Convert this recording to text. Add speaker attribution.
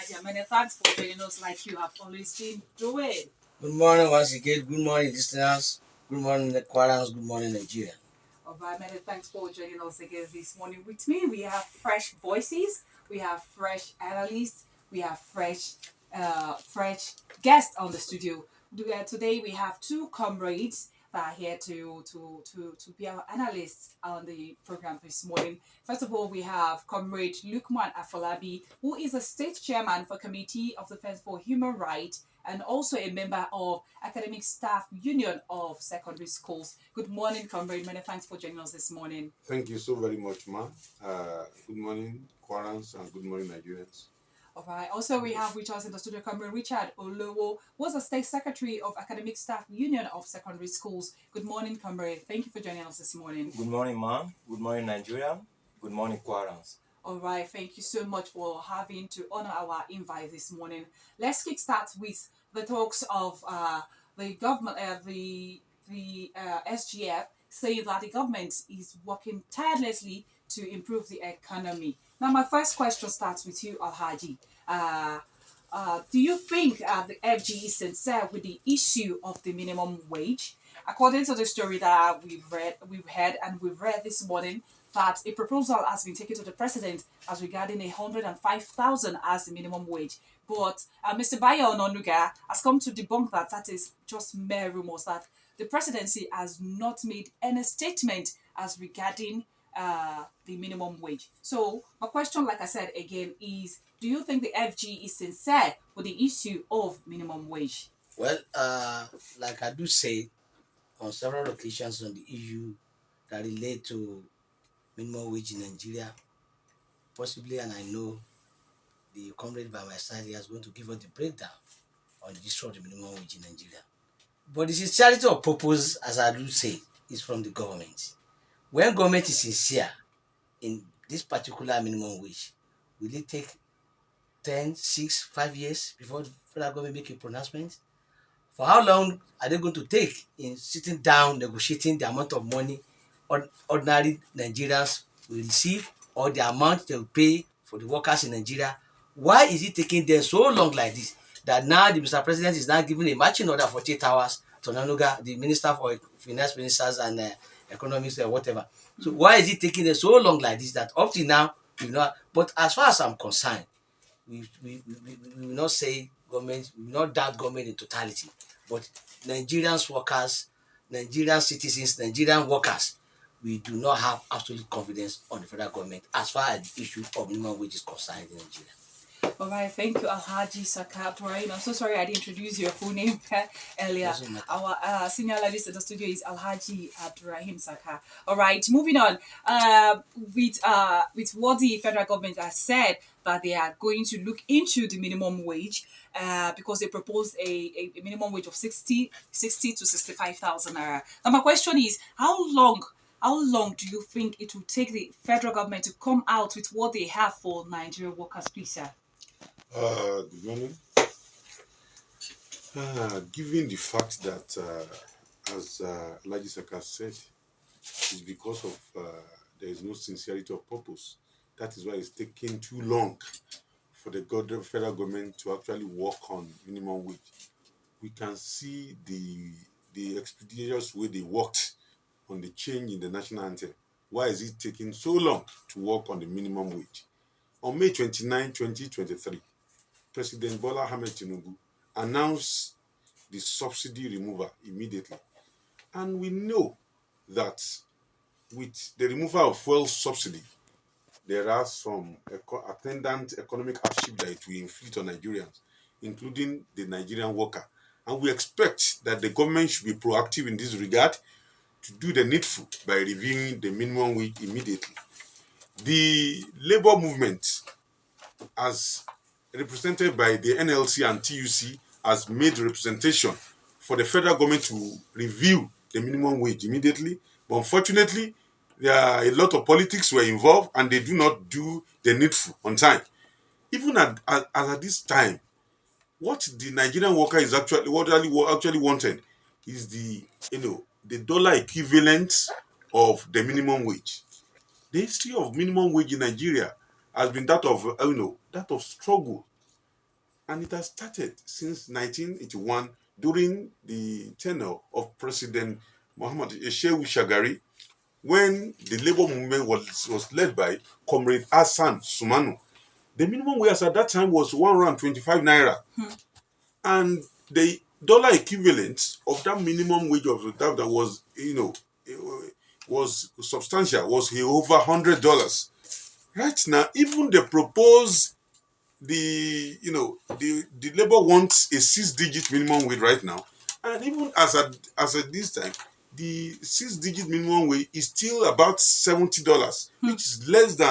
Speaker 1: Alhaji. Many thanks for joining us like you have always been doing.
Speaker 2: Good morning once again. Good morning, listeners. Good morning, Kwarans. Good morning, Nigeria.
Speaker 1: All right, many thanks for joining us again this morning with me. We have fresh voices, we have fresh analysts, we have fresh guests on the studio. Today we have two comrades that are here to be our analysts on the program this morning. First of all, we have Comrade Lukman Afolabi, who is a state chairman for Committee of Defense for Human Rights and also a member of Academic Staff Union of Secondary Schools. Good morning, Comrade. Many thanks for joining us this morning.
Speaker 3: Thank you so very much, ma. Good morning, Kwarans, and good morning, Nigerians.
Speaker 1: All right. Also, we have with us in the studio Comrade Richard Olowo, was the State Secretary of Academic Staff Union of Secondary Schools. Good morning, Comrade. Thank you for joining us this morning.
Speaker 4: Good morning, ma'am. Good morning, Nigeria. Good morning, Kwarans.
Speaker 1: All right. Thank you so much for having to honor our invite this morning. Let's kickstart with the talks of the government, the SGF, saying that the government is working tirelessly to improve the economy. Now, my first question starts with you, Alhaji. Do you think the FG is sincere with the issue of the minimum wage? According to the story that we've heard, and we've read this morning, that a proposal has been taken to the president as regarding 105,000 as the minimum wage. But Mr. Bayo Ononuga has come to debunk that is just mere rumors, that the presidency has not made any statement as regarding the minimum wage. So my question, like I said again, is do you think the FG is sincere with the issue of minimum wage?
Speaker 2: Well, like I do say on several occasions on the issue that relate to minimum wage in Nigeria, possibly, and I know the comrade by my side here is going to give us the breakdown on the issue of the minimum wage in Nigeria. But the sincerity of purpose, as I do say, is from the government. When government is sincere in this particular minimum wage, will it take 10, 6, 5 years before the federal government make a pronouncement? For how long are they going to take in sitting down, negotiating the amount of money ordinary Nigerians will receive or the amount they will pay for the workers in Nigeria? Why is it taking them so long like this? That now the Mr. President is now giving a marching order for 48 hours to Nanuga, the Minister for Finance Ministers and Economics or whatever. So why is it taking them so long like this that up to now, but as far as I'm concerned, we will not say government, we will not doubt government in totality, but Nigerians workers, Nigerian citizens, Nigerian workers, we do not have absolute confidence on the federal government as far as the issue of minimum wage is concerned in Nigeria.
Speaker 1: All right, thank you, Alhaji Saka. I'm so sorry I didn't introduce your full name earlier. Our senior analyst in the studio is Alhaji Abdurrahim Saka. All right, moving on. With what the federal government has said that they are going to look into the minimum wage because they proposed a minimum wage of 60 to 65,000 naira. Now, my question is, how long do you think it will take the federal government to come out with what they have for Nigerian workers, please, sir?
Speaker 3: Good morning. Given the fact that, as Alhaji Saka said, it's because of there is no sincerity of purpose. That is why it's taking too long for the federal government to actually work on minimum wage. We can see the expeditious way they worked on the change in the national anthem. Why is it taking so long to work on the minimum wage? On May 29, 2023, President Bola Ahmed Tinubu announced the subsidy removal immediately. And we know that with the removal of fuel subsidy, there are some attendant economic hardship that it will inflict on Nigerians, including the Nigerian worker. And we expect that the government should be proactive in this regard to do the needful by reviewing the minimum wage immediately. The labor movement, as represented by the NLC and TUC, has made representation for the federal government to review the minimum wage immediately. But unfortunately, there are a lot of politics were involved and they do not do the needful on time. Even at this time, what the Nigerian worker is actually wanted is the dollar equivalent of the minimum wage. The history of minimum wage in Nigeria has been that of struggle. And it has started since 1981 during the tenure of President Muhammad Shehu Shagari, when the labor movement was led by Comrade Hassan Sumanu. The minimum wage at that time was 125 naira. And the dollar equivalent of that minimum wage of that was, was substantial, was over $100. Right now, even the proposed the labor wants a 6-digit minimum wage right now, and even as at this time, the 6-digit minimum wage is still about $70, which is less than